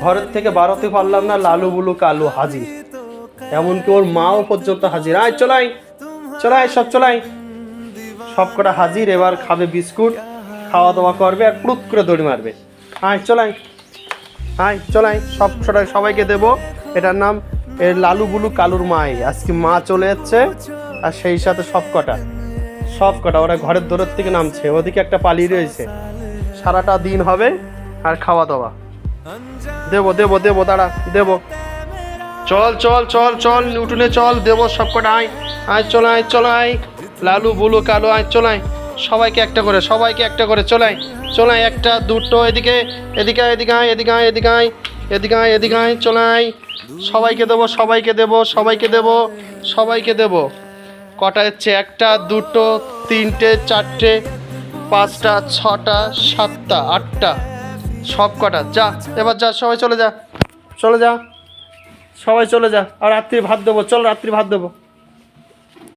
ঘরের থেকে বাড়াতে পারলাম না, লালু বুলু কালু হাজির, এমনকি ওর মাও পর্যন্ত হাজির। আয় চলাই চলাই সব চলাই, সব কটা হাজির। এবার খাবে বিস্কুট, খাওয়া দাওয়া করবে আর পুরুত করে দড়ি মারবে। আয় চলাই, আয় চলাই, সবাইকে দেবো। এটার নাম এর লালু বুলু কালুর মাই। আজকে মা চলে যাচ্ছে, আর সেই সাথে সব কটা ওরা ঘরের দৌড়ের থেকে নামছে। ওদিকে একটা পালিয়ে রয়েছে, সারাটা দিন হবে আর খাওয়া দাওয়া। দেবো দেবো দেবো, দাঁড়া দেবো। চল চল চল চল উঠুনে চল, দেবো সব কটা। আয় আয় চলাই চলাই, লালু বুলু কালু, আয় চলাই। সবাইকে একটা করে চলাই চলাই, একটা দুটো, এদিকে এদিকে এদিকে আয়, এদিকে আয়, এদিকে আয়, এদিকে আয়, এদিকে আয়, চলাই। সবাইকে দেবো সবাইকে দেবো সবাইকে দেবো সবাইকে দেবো। কটা হচ্ছে? একটা দুটো তিনটে চারটে পাঁচটা ছটা সাতটা আটটা, সব কটা। যা এবার যা, সবাই চলে যা, চলে যা, সবাই চলে যা। আর রাত্রি ভাত দেবো, চল রাত্রি ভাত দেবো।